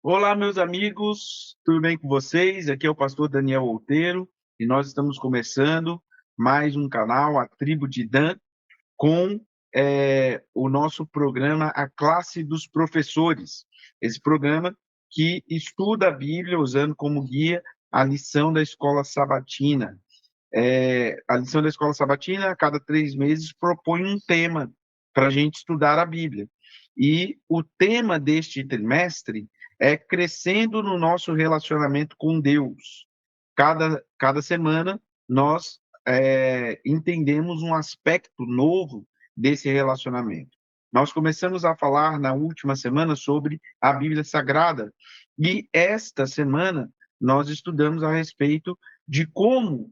Olá, meus amigos, tudo bem com vocês? Aqui é o pastor Daniel Outeiro e nós estamos começando mais um canal, a Tribo de Dan, com o nosso programa A Classe dos Professores. Esse programa que estuda a Bíblia usando como guia a lição da escola sabatina. A lição da escola sabatina, a cada 3 meses, propõe um tema para a gente estudar a Bíblia. E o tema deste trimestre é crescendo no nosso relacionamento com Deus. Cada semana nós entendemos um aspecto novo desse relacionamento. Nós começamos a falar na última semana sobre a Bíblia Sagrada e esta semana nós estudamos a respeito de como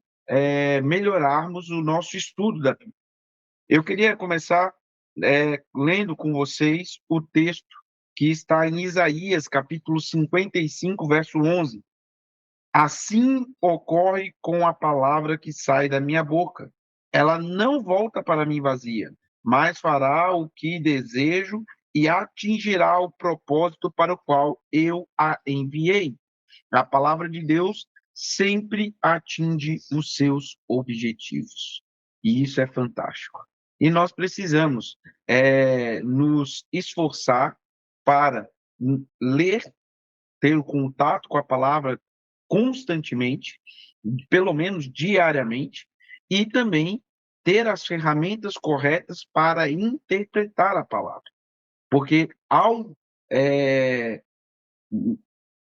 melhorarmos o nosso estudo da Bíblia. Eu queria começar lendo com vocês o texto que está em Isaías, capítulo 55, verso 11. Assim ocorre com a palavra que sai da minha boca. Ela não volta para mim vazia, mas fará o que desejo e atingirá o propósito para o qual eu a enviei. A palavra de Deus sempre atinge os seus objetivos. E isso é fantástico. E nós precisamos nos esforçar para ler, ter o contato com a palavra constantemente, pelo menos diariamente, e também ter as ferramentas corretas para interpretar a palavra. Porque ao é,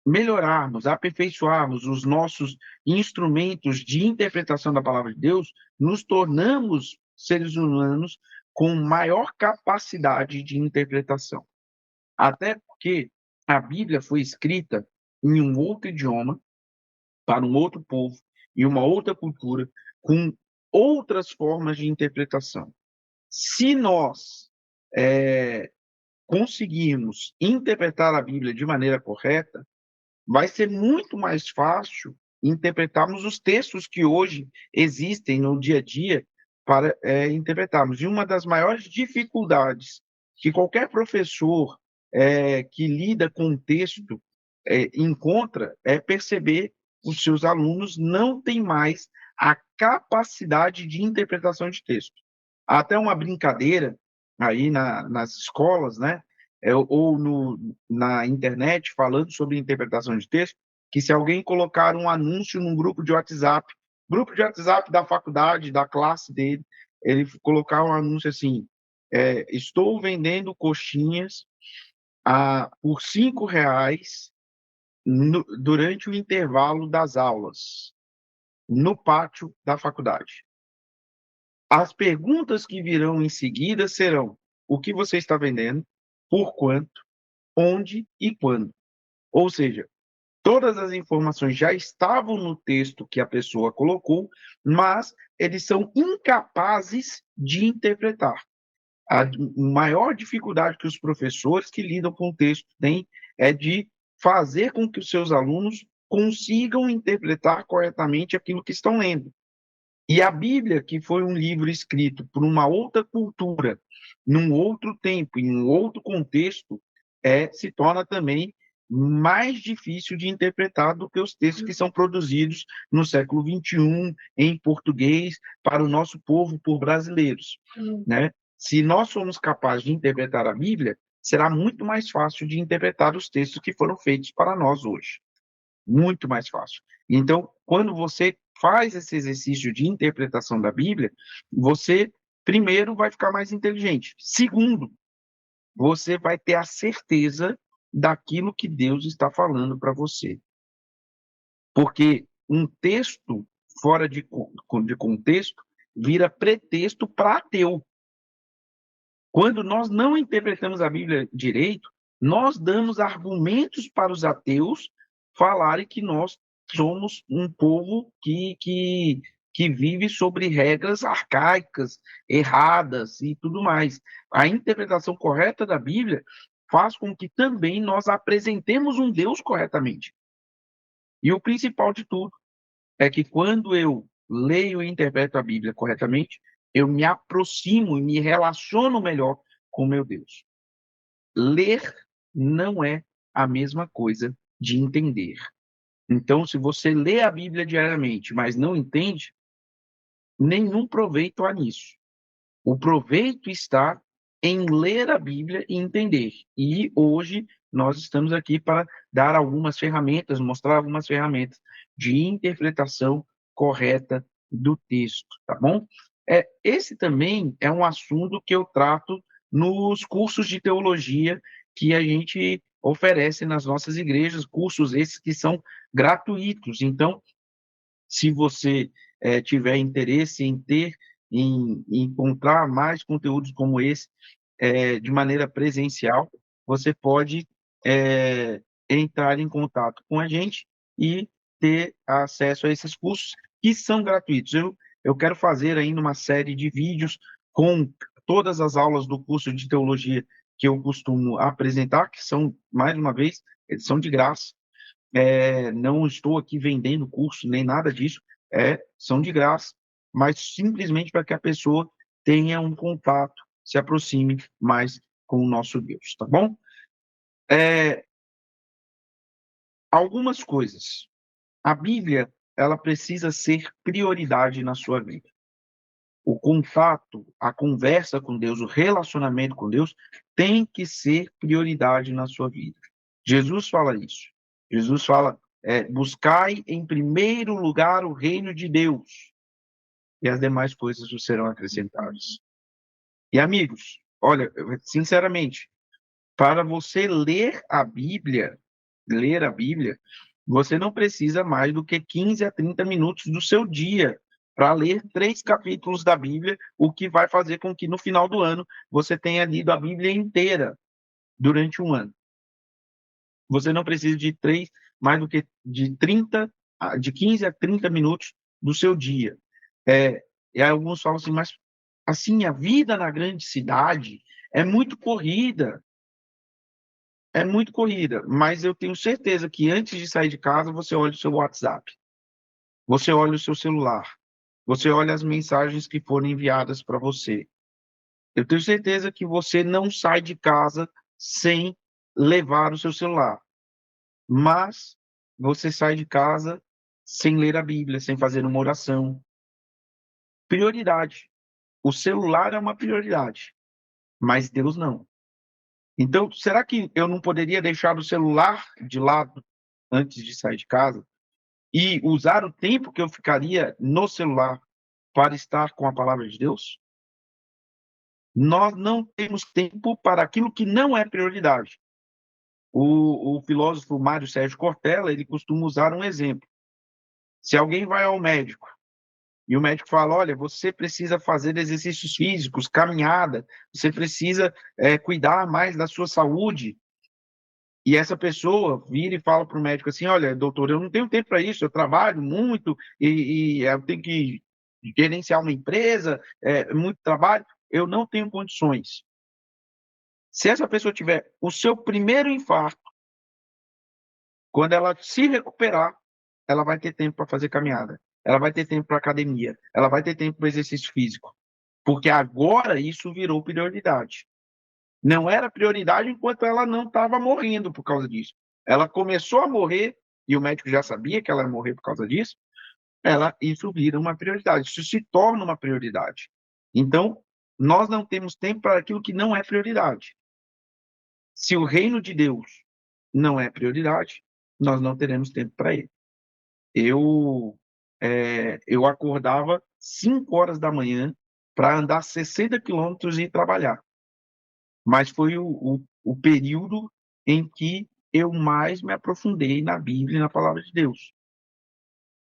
melhorarmos, aperfeiçoarmos os nossos instrumentos de interpretação da palavra de Deus, nos tornamos seres humanos com maior capacidade de interpretação. Até porque a Bíblia foi escrita em um outro idioma, para um outro povo e uma outra cultura, com outras formas de interpretação. Se nós conseguirmos interpretar a Bíblia de maneira correta, vai ser muito mais fácil interpretarmos os textos que hoje existem no dia a dia para interpretarmos. E uma das maiores dificuldades que qualquer professor que lida com o texto encontra é perceber que os seus alunos não têm mais a capacidade de interpretação de texto. Há até uma brincadeira aí nas escolas, né? Ou na internet, falando sobre interpretação de texto, que se alguém colocar um anúncio num grupo de WhatsApp da faculdade, da classe dele, ele colocar um anúncio assim, estou vendendo coxinhas por R$ 5 durante o intervalo das aulas, no pátio da faculdade. As perguntas que virão em seguida serão: o que você está vendendo, por quanto, onde e quando. Ou seja, todas as informações já estavam no texto que a pessoa colocou, mas eles são incapazes de interpretar. A maior dificuldade que os professores que lidam com o texto têm é de fazer com que os seus alunos consigam interpretar corretamente aquilo que estão lendo. E a Bíblia, que foi um livro escrito por uma outra cultura, num outro tempo, em um outro contexto, se torna também mais difícil de interpretar do que os textos que são produzidos no século XXI, em português, para o nosso povo, por brasileiros. Né? Se nós somos capazes de interpretar a Bíblia, será muito mais fácil de interpretar os textos que foram feitos para nós hoje. Muito mais fácil. Então, quando você faz esse exercício de interpretação da Bíblia, você, primeiro, vai ficar mais inteligente. Segundo, você vai ter a certeza daquilo que Deus está falando para você. Porque um texto fora de contexto vira pretexto para ateu. Quando nós não interpretamos a Bíblia direito, nós damos argumentos para os ateus falarem que nós somos um povo que vive sobre regras arcaicas, erradas e tudo mais. A interpretação correta da Bíblia faz com que também nós apresentemos um Deus corretamente. E o principal de tudo é que quando eu leio e interpreto a Bíblia corretamente, eu me aproximo e me relaciono melhor com meu Deus. Ler não é a mesma coisa de entender. Então, se você lê a Bíblia diariamente, mas não entende, nenhum proveito há nisso. O proveito está em ler a Bíblia e entender. E hoje nós estamos aqui para dar algumas ferramentas, mostrar algumas ferramentas de interpretação correta do texto, tá bom? Esse também é um assunto que eu trato nos cursos de teologia que a gente oferece nas nossas igrejas, cursos esses que são gratuitos. Então, se você tiver interesse em encontrar mais conteúdos como esse de maneira presencial, você pode entrar em contato com a gente e ter acesso a esses cursos que são gratuitos. Eu quero fazer ainda uma série de vídeos com todas as aulas do curso de teologia que eu costumo apresentar, que são, mais uma vez, eles são de graça. Não estou aqui vendendo curso, nem nada disso, são de graça, mas simplesmente para que a pessoa tenha um contato, se aproxime mais com o nosso Deus, tá bom? Algumas coisas. A Bíblia, ela precisa ser prioridade na sua vida. O contato, a conversa com Deus, o relacionamento com Deus tem que ser prioridade na sua vida. Jesus fala isso. Jesus fala, buscai em primeiro lugar o reino de Deus e as demais coisas vos serão acrescentadas. E amigos, olha, sinceramente, para você ler a Bíblia, você não precisa mais do que 15 a 30 minutos do seu dia para ler 3 capítulos da Bíblia, o que vai fazer com que no final do ano você tenha lido a Bíblia inteira durante um ano. Você não precisa de mais do que de 15 a 30 minutos do seu dia. E alguns falam assim, mas assim, a vida na grande cidade é muito corrida. É muito corrida, mas eu tenho certeza que antes de sair de casa, você olha o seu WhatsApp, você olha o seu celular, você olha as mensagens que foram enviadas para você. Eu tenho certeza que você não sai de casa sem levar o seu celular, mas você sai de casa sem ler a Bíblia, sem fazer uma oração. Prioridade. O celular é uma prioridade, mas Deus não. Então, será que eu não poderia deixar o celular de lado antes de sair de casa e usar o tempo que eu ficaria no celular para estar com a palavra de Deus? Nós não temos tempo para aquilo que não é prioridade. O filósofo Mário Sérgio Cortella, ele costuma usar um exemplo. Se alguém vai ao médico e o médico fala, olha, você precisa fazer exercícios físicos, caminhada, você precisa cuidar mais da sua saúde, e essa pessoa vira e fala para o médico assim, olha, doutor, eu não tenho tempo para isso, eu trabalho muito e eu tenho que gerenciar uma empresa, muito trabalho, eu não tenho condições. Se essa pessoa tiver o seu primeiro infarto, quando ela se recuperar, ela vai ter tempo para fazer caminhada, ela vai ter tempo para academia, ela vai ter tempo para exercício físico, porque agora isso virou prioridade. Não era prioridade enquanto ela não estava morrendo por causa disso. Ela começou a morrer, e o médico já sabia que ela ia morrer por causa disso, isso vira uma prioridade, isso se torna uma prioridade. Então, nós não temos tempo para aquilo que não é prioridade. Se o reino de Deus não é prioridade, nós não teremos tempo para ele. Eu acordava 5 horas da manhã para andar 60 quilômetros e ir trabalhar. Mas foi o período em que eu mais me aprofundei na Bíblia e na palavra de Deus.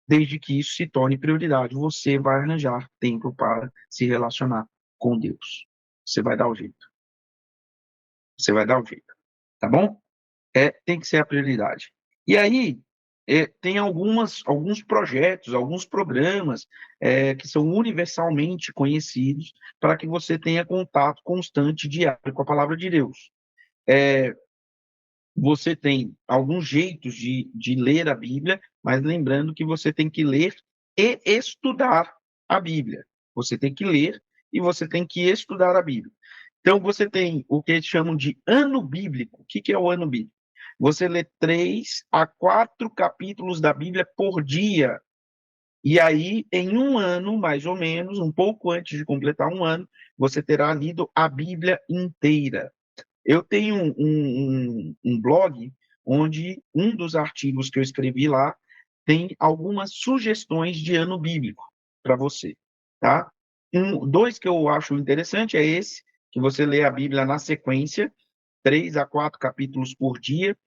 Desde que isso se torne prioridade, você vai arranjar tempo para se relacionar com Deus. Você vai dar o jeito. Você vai dar o jeito. Tá bom? Tem que ser a prioridade. E aí, tem alguns projetos, alguns programas que são universalmente conhecidos para que você tenha contato constante, diário com a palavra de Deus. Você tem alguns jeitos de ler a Bíblia, mas lembrando que você tem que ler e estudar a Bíblia. Você tem que ler e você tem que estudar a Bíblia. Então, você tem o que eles chamam de ano bíblico. O que é o ano bíblico? você lê 3 a 4 capítulos da Bíblia por dia. E aí, em um ano, mais ou menos, um pouco antes de completar um ano, você terá lido a Bíblia inteira. Eu tenho um blog onde um dos artigos que eu escrevi lá tem algumas sugestões de ano bíblico para você, tá? Dois que eu acho interessante é esse, que você lê a Bíblia na sequência, 3 a 4 capítulos por dia,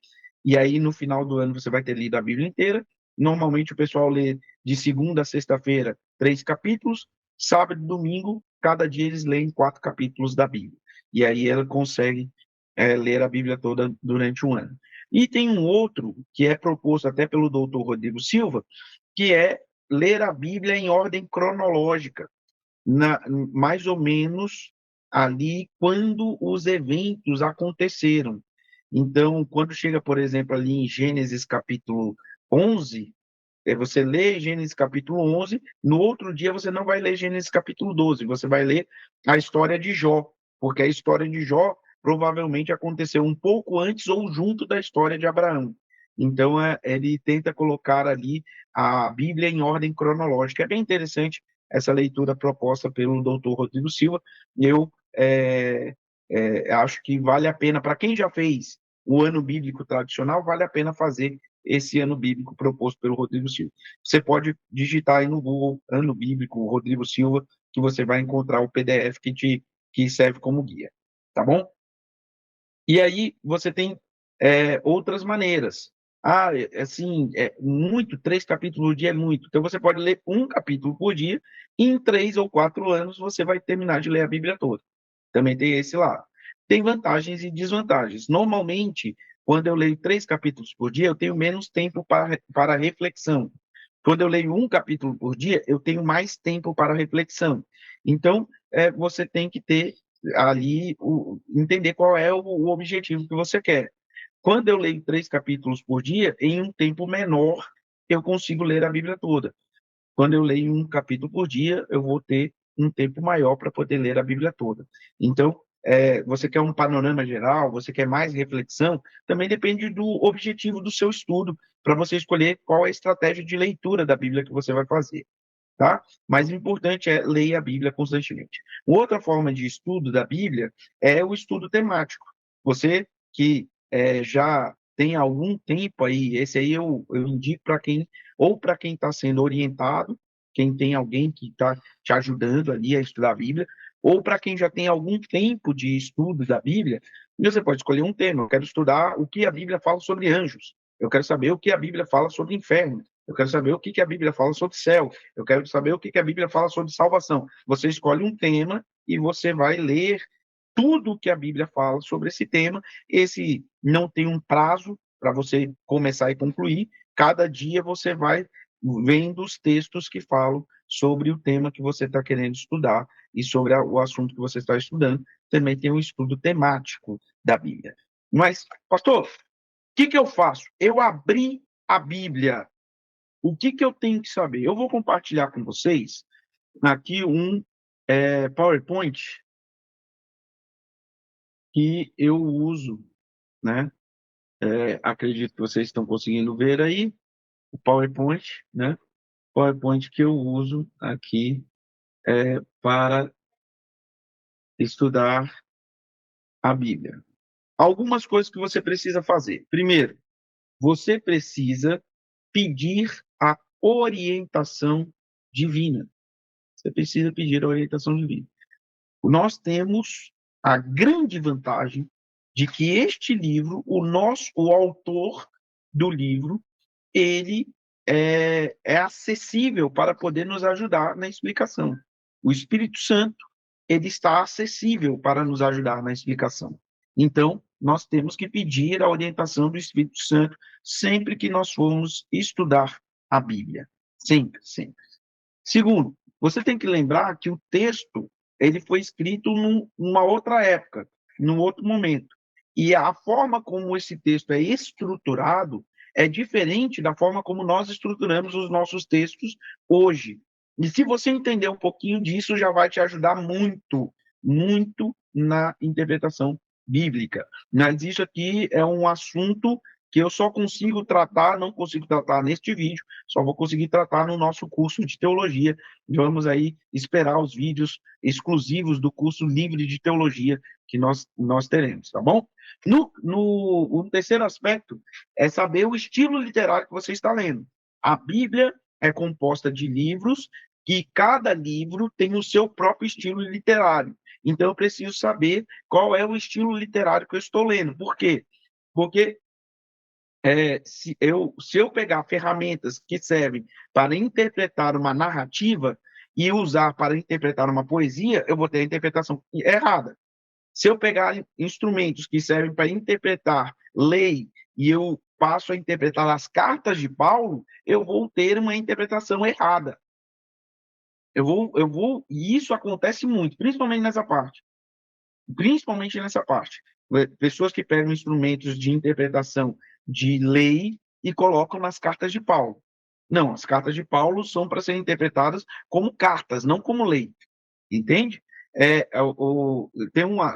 e aí no final do ano você vai ter lido a Bíblia inteira. Normalmente o pessoal lê de segunda a sexta-feira 3 capítulos, sábado e domingo, cada dia eles leem 4 capítulos da Bíblia. E aí ela consegue ler a Bíblia toda durante um ano. E tem um outro que é proposto até pelo doutor Rodrigo Silva, que é ler a Bíblia em ordem cronológica, mais ou menos ali quando os eventos aconteceram. Então, quando chega, por exemplo, ali em Gênesis capítulo 11, você lê Gênesis capítulo 11, no outro dia você não vai ler Gênesis capítulo 12, você vai ler a história de Jó, porque a história de Jó provavelmente aconteceu um pouco antes ou junto da história de Abraão. Então, ele tenta colocar ali a Bíblia em ordem cronológica. É bem interessante essa leitura proposta pelo doutor Rodrigo Silva. Eu acho que vale a pena, para quem já fez o ano bíblico tradicional, vale a pena fazer esse ano bíblico proposto pelo Rodrigo Silva. Você pode digitar aí no Google Ano Bíblico Rodrigo Silva, que você vai encontrar o PDF que serve como guia, tá bom? E aí você tem outras maneiras. Ah, assim, muito, 3 capítulos por dia é muito. Então você pode ler um capítulo por dia, e em 3 ou 4 anos você vai terminar de ler a Bíblia toda. Também tem esse lado. Tem vantagens e desvantagens. Normalmente, quando eu leio 3 capítulos por dia, eu tenho menos tempo para reflexão. Quando eu leio um capítulo por dia, eu tenho mais tempo para reflexão. Então, você tem que ter ali, entender qual é o objetivo que você quer. Quando eu leio 3 capítulos por dia, em um tempo menor, eu consigo ler a Bíblia toda. Quando eu leio um capítulo por dia, eu vou ter um tempo maior para poder ler a Bíblia toda. Então, você quer um panorama geral, você quer mais reflexão, também depende do objetivo do seu estudo, para você escolher qual é a estratégia de leitura da Bíblia que você vai fazer. Tá? Mas o importante é ler a Bíblia constantemente. Outra forma de estudo da Bíblia é o estudo temático. Você que já tem algum tempo aí, esse aí eu indico para quem, ou para quem está sendo orientado, quem tem alguém que está te ajudando ali a estudar a Bíblia, ou para quem já tem algum tempo de estudo da Bíblia, você pode escolher um tema. Eu quero estudar o que a Bíblia fala sobre anjos. Eu quero saber o que a Bíblia fala sobre inferno. Eu quero saber o que a Bíblia fala sobre céu. Eu quero saber o que a Bíblia fala sobre salvação. Você escolhe um tema e você vai ler tudo o que a Bíblia fala sobre esse tema. Esse não tem um prazo para você começar e concluir. Cada dia você vai vendo os textos que falam sobre o tema que você está querendo estudar e sobre o assunto que você está estudando. Também tem um estudo temático da Bíblia. Mas, pastor, o que eu faço? Eu abri a Bíblia. O que eu tenho que saber? Eu vou compartilhar com vocês aqui um PowerPoint que eu uso, né? Acredito que vocês estão conseguindo ver aí o PowerPoint, né? PowerPoint que eu uso aqui para estudar a Bíblia. Algumas coisas que você precisa fazer. Primeiro, você precisa pedir a orientação divina. Você precisa pedir a orientação divina. Nós temos a grande vantagem de que este livro, o autor do livro, ele é acessível para poder nos ajudar na explicação. O Espírito Santo, ele está acessível para nos ajudar na explicação. Então, nós temos que pedir a orientação do Espírito Santo sempre que nós formos estudar a Bíblia. Sempre, sempre. Segundo, você tem que lembrar que o texto ele foi escrito numa outra época, num outro momento. E a forma como esse texto é estruturado é diferente da forma como nós estruturamos os nossos textos hoje. E se você entender um pouquinho disso, já vai te ajudar muito, muito na interpretação bíblica. Mas isso aqui é um assunto que eu só consigo tratar, não consigo tratar neste vídeo, só vou conseguir tratar no nosso curso de teologia. Vamos aí esperar os vídeos exclusivos do curso livre de teologia que nós teremos, tá bom? O terceiro aspecto é saber o estilo literário que você está lendo. A Bíblia é composta de livros e cada livro tem o seu próprio estilo literário. Então, eu preciso saber qual é o estilo literário que eu estou lendo. Por quê? Porque se eu pegar ferramentas que servem para interpretar uma narrativa e usar para interpretar uma poesia, eu vou ter a interpretação errada. Se eu pegar instrumentos que servem para interpretar lei e eu passo a interpretar as cartas de Paulo, eu vou ter uma interpretação errada. E isso acontece muito, principalmente nessa parte. Principalmente nessa parte. Pessoas que pegam instrumentos de interpretação de lei e colocam nas cartas de Paulo. Não, as cartas de Paulo são para serem interpretadas como cartas, não como lei. Entende?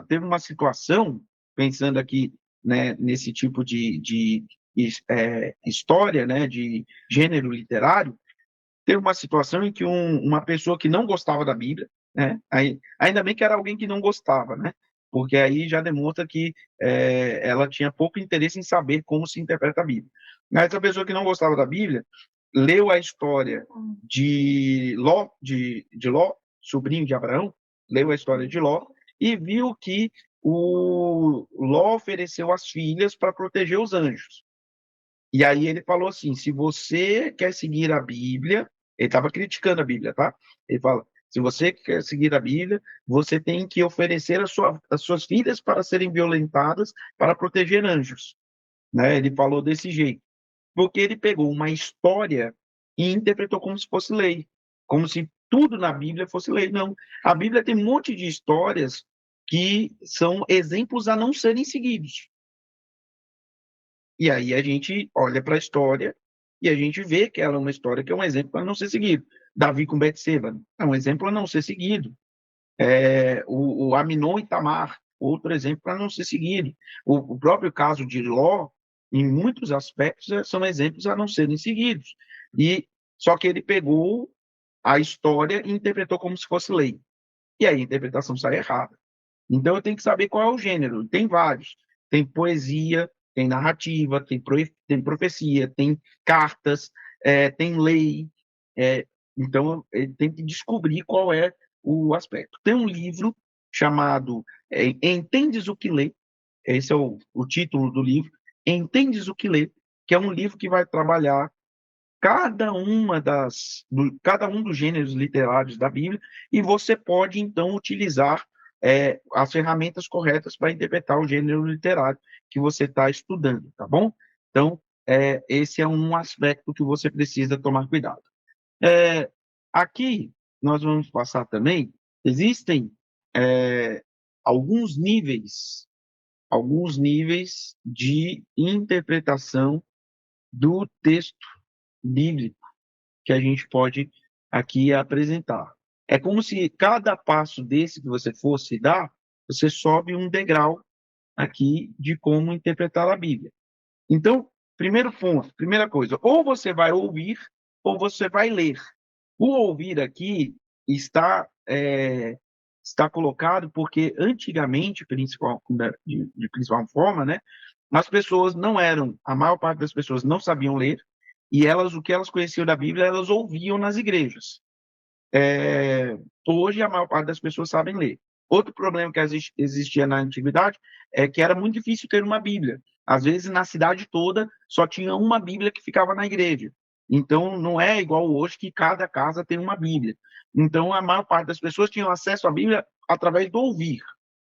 Teve uma situação, pensando aqui, né, nesse tipo de história, né, de gênero literário, teve uma situação em que uma pessoa que não gostava da Bíblia, né, ainda bem que era alguém que não gostava, né, porque aí já demonstra que ela tinha pouco interesse em saber como se interpreta a Bíblia. Mas essa pessoa que não gostava da Bíblia leu a história de Ló, sobrinho de Abraão, leu a história de Ló e viu que o Ló ofereceu as filhas para proteger os anjos. E aí ele falou assim: se você quer seguir a Bíblia, ele estava criticando a Bíblia, tá? Ele fala: se você quer seguir a Bíblia, você tem que oferecer as suas filhas para serem violentadas para proteger anjos. Né? Ele falou desse jeito. Porque ele pegou uma história e interpretou como se fosse lei. Como se tudo na Bíblia fosse lei. Não. A Bíblia tem um monte de histórias que são exemplos a não serem seguidos. E aí a gente olha para a história e a gente vê que ela é uma história que é um exemplo a não ser seguido. Davi com Betseba é um exemplo a não ser seguido. O Aminon e Tamar, outro exemplo para não ser seguido. O próprio caso de Ló, em muitos aspectos, são exemplos a não serem seguidos. Só que ele pegou a história e interpretou como se fosse lei. E aí a interpretação sai errada. Então eu tenho que saber qual é o gênero. Tem vários. Tem poesia, tem narrativa, tem profecia, tem cartas, tem lei. Então ele tem que descobrir qual é o aspecto. Tem um livro chamado Entendes o que lê? Esse é o título do livro. Entendes o que lê? Que é um livro que vai trabalhar cada um dos gêneros literários da Bíblia, e você pode, então, utilizar as ferramentas corretas para interpretar o gênero literário que você está estudando, tá bom? Então, esse é um aspecto que você precisa tomar cuidado. Aqui, nós vamos passar também, existem é, alguns níveis de interpretação do texto bíblico que a gente pode aqui apresentar. É como se cada passo desse que você fosse dar, você sobe um degrau aqui de como interpretar a Bíblia. Então, primeiro ponto, primeira coisa, ou você vai ouvir ou você vai ler. O ouvir aqui está colocado porque antigamente, de principal forma, né, as pessoas não eram, a maior parte das pessoas não sabiam ler, e o que elas conheciam da Bíblia, elas ouviam nas igrejas. Hoje, a maior parte das pessoas sabem ler. Outro problema que existia na antiguidade é que era muito difícil ter uma Bíblia. Às vezes, na cidade toda, só tinha uma Bíblia que ficava na igreja. Então, não é igual hoje que cada casa tem uma Bíblia. Então, a maior parte das pessoas tinham acesso à Bíblia através do ouvir,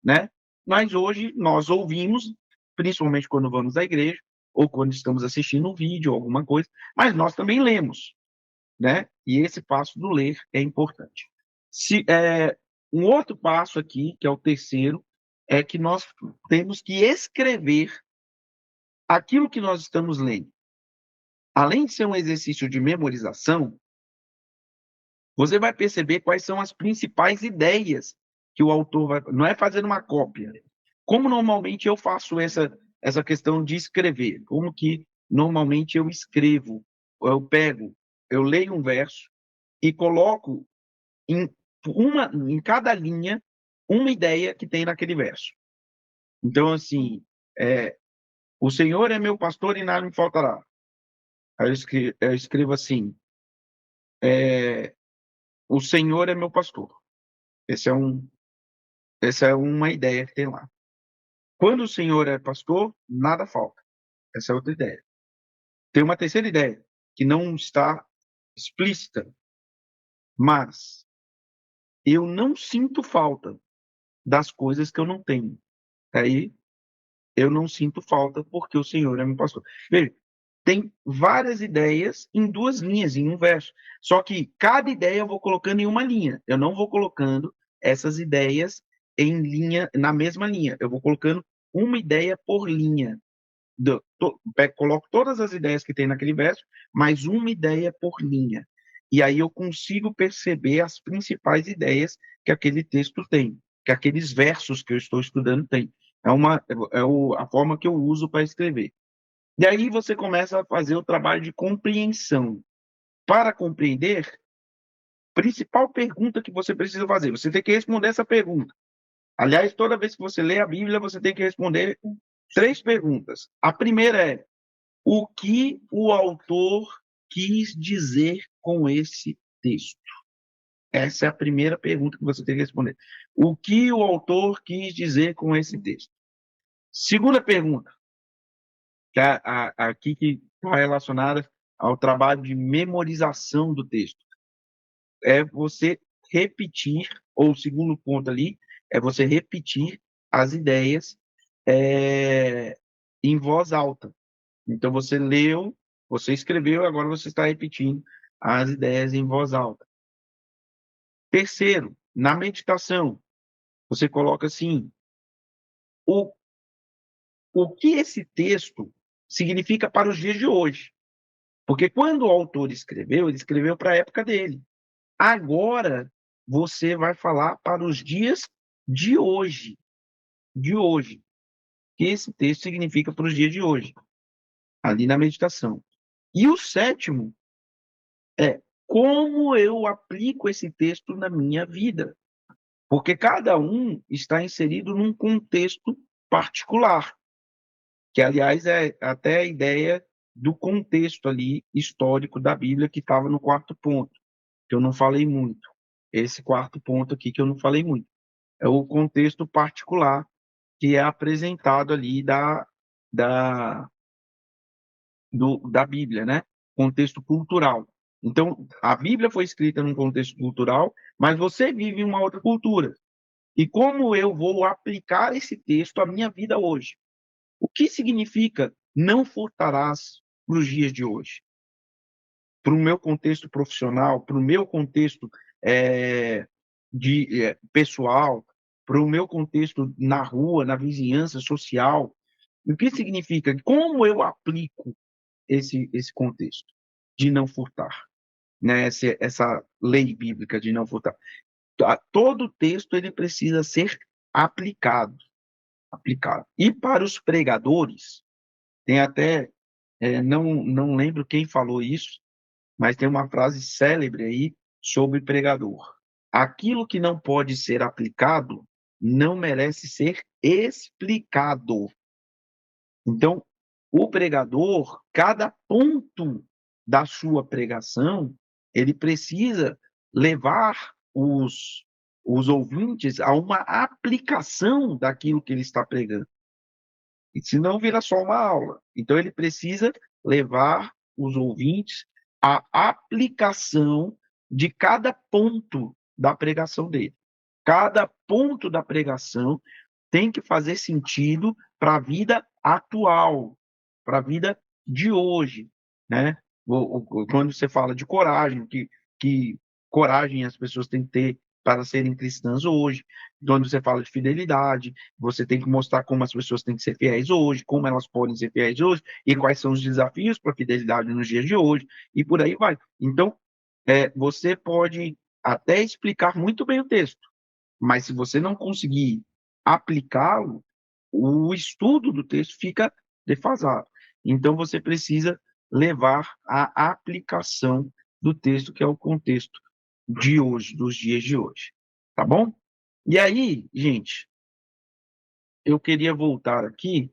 né? Mas hoje, nós ouvimos, principalmente quando vamos à igreja, ou quando estamos assistindo um vídeo, alguma coisa, mas nós também lemos, né? E esse passo do ler é importante. Um outro passo aqui, que é o terceiro, é que nós temos que escrever aquilo que nós estamos lendo. Além de ser um exercício de memorização, você vai perceber quais são as principais ideias que o autor vai... Não é fazer uma cópia. Como normalmente eu faço essa questão de escrever. Como que normalmente eu escrevo? Eu leio um verso e coloco em em cada linha uma ideia que tem naquele verso. Então, assim, é, o Senhor é meu pastor e nada me faltará. Aí eu escrevo assim, é, o Senhor é meu pastor. Esse é um, essa é uma ideia que tem lá. Quando o Senhor é pastor, nada falta. Essa é outra ideia. Tem uma terceira ideia, que não está explícita, mas eu não sinto falta das coisas que eu não tenho. Aí eu não sinto falta porque o Senhor é meu pastor. Veja, tem várias ideias em duas linhas, em um verso. Só que cada ideia eu vou colocando em uma linha. Eu não vou colocando essas ideias em linha, na mesma linha. Eu vou colocando uma ideia por linha. Coloco todas as ideias que tem naquele verso, mais uma ideia por linha. E aí eu consigo perceber as principais ideias que aquele texto tem, que aqueles versos que eu estou estudando têm. A forma que eu uso para escrever. E aí você começa a fazer o trabalho de compreensão. Para compreender, principal pergunta que você precisa fazer, você tem que responder essa pergunta. Aliás, toda vez que você lê a Bíblia, você tem que responder três perguntas. A primeira é: o que o autor quis dizer com esse texto? Essa é a primeira pergunta que você tem que responder. O que o autor quis dizer com esse texto? Segunda pergunta, que é aqui que está relacionada ao trabalho de memorização do texto. É você repetir, ou o segundo ponto ali, é você repetir as ideias é, em voz alta. Então você leu, você escreveu, agora você está repetindo as ideias em voz alta. Terceiro, na meditação, você coloca assim: o, o que esse texto significa para os dias de hoje? Porque quando o autor escreveu, ele escreveu para a época dele. Agora você vai falar para os dias de hoje, de hoje. O que esse texto significa para os dias de hoje, ali na meditação. E o sétimo é como eu aplico esse texto na minha vida. Porque cada um está inserido num contexto particular, que, aliás, é até a ideia do contexto ali histórico da Bíblia que estava no quarto ponto, que eu não falei muito. Esse quarto ponto aqui que eu não falei muito. É o contexto particular que é apresentado ali da, da Bíblia, né? Contexto cultural. Então, a Bíblia foi escrita num contexto cultural, mas você vive em uma outra cultura. E como eu vou aplicar esse texto à minha vida hoje? O que significa não furtarás para os dias de hoje? Para o meu contexto profissional, para o meu contexto pessoal, para o meu contexto na rua, na vizinhança social. O que significa? Como eu aplico esse contexto de não furtar, né? Essa lei bíblica de não furtar. Todo texto ele precisa ser aplicado, aplicado. E para os pregadores, tem até, não lembro quem falou isso, mas tem uma frase célebre aí sobre pregador. Aquilo que não pode ser aplicado não merece ser explicado. Então, o pregador, cada ponto da sua pregação, ele precisa levar os ouvintes a uma aplicação daquilo que ele está pregando. E senão vira só uma aula. Então, ele precisa levar os ouvintes à aplicação de cada ponto da pregação dele. Cada ponto da pregação tem que fazer sentido para a vida atual, para a vida de hoje, né? Quando você fala de coragem, que coragem as pessoas têm que ter para serem cristãs hoje. Quando você fala de fidelidade, você tem que mostrar como as pessoas têm que ser fiéis hoje, como elas podem ser fiéis hoje, e quais são os desafios para a fidelidade nos dias de hoje, e por aí vai. Então, você pode até explicar muito bem o texto, mas se você não conseguir aplicá-lo, o estudo do texto fica defasado. Então, você precisa levar à aplicação do texto, que é o contexto de hoje, dos dias de hoje. Tá bom? E aí, gente, eu queria voltar aqui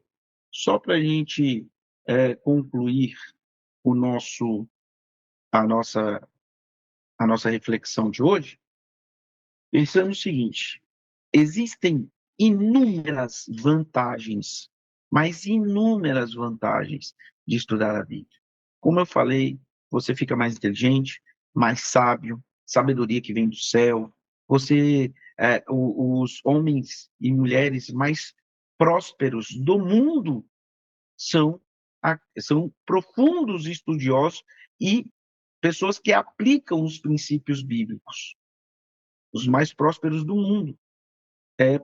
só para a gente concluir o nosso, a nossa, a nossa reflexão de hoje, pensando o seguinte: existem inúmeras vantagens, mas inúmeras vantagens de estudar a Bíblia. Como eu falei, você fica mais inteligente, mais sábio, sabedoria que vem do céu. Você, os homens e mulheres mais prósperos do mundo são, são profundos estudiosos e pessoas que aplicam os princípios bíblicos, os mais prósperos do mundo,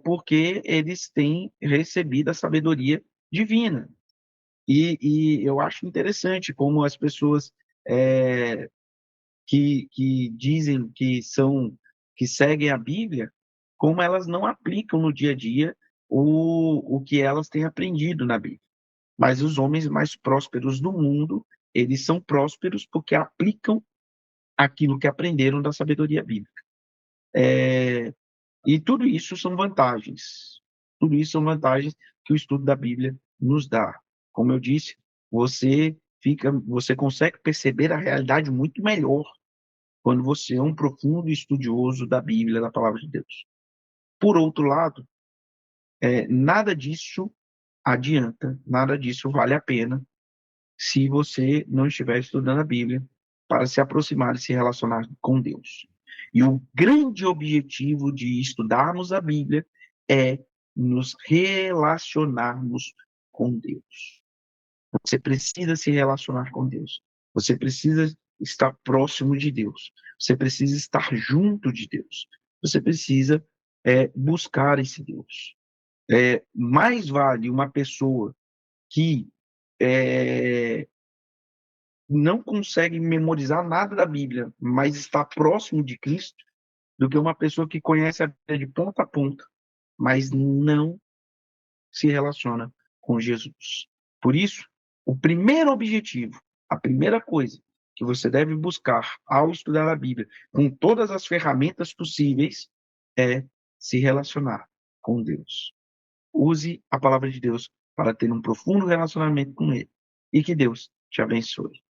porque eles têm recebido a sabedoria divina. E eu acho interessante como as pessoas é, que dizem que seguem a Bíblia, como elas não aplicam no dia a dia o que elas têm aprendido na Bíblia. Mas os homens mais prósperos do mundo, eles são prósperos porque aplicam aquilo que aprenderam da sabedoria bíblica. E tudo isso são vantagens. Tudo isso são vantagens que o estudo da Bíblia nos dá. Como eu disse, você consegue perceber a realidade muito melhor quando você é um profundo estudioso da Bíblia, da palavra de Deus. Por outro lado, nada disso adianta, nada disso vale a pena se você não estiver estudando a Bíblia para se aproximar e se relacionar com Deus. E o grande objetivo de estudarmos a Bíblia é nos relacionarmos com Deus. Você precisa se relacionar com Deus. Você precisa estar próximo de Deus. Você precisa estar junto de Deus. Você precisa buscar esse Deus. Mais vale uma pessoa que é, não consegue memorizar nada da Bíblia, mas está próximo de Cristo, do que uma pessoa que conhece a Bíblia de ponta a ponta, mas não se relaciona com Jesus. Por isso, o primeiro objetivo, a primeira coisa que você deve buscar ao estudar a Bíblia, com todas as ferramentas possíveis, é se relacionar com Deus. Use a palavra de Deus para ter um profundo relacionamento com Ele. E que Deus te abençoe.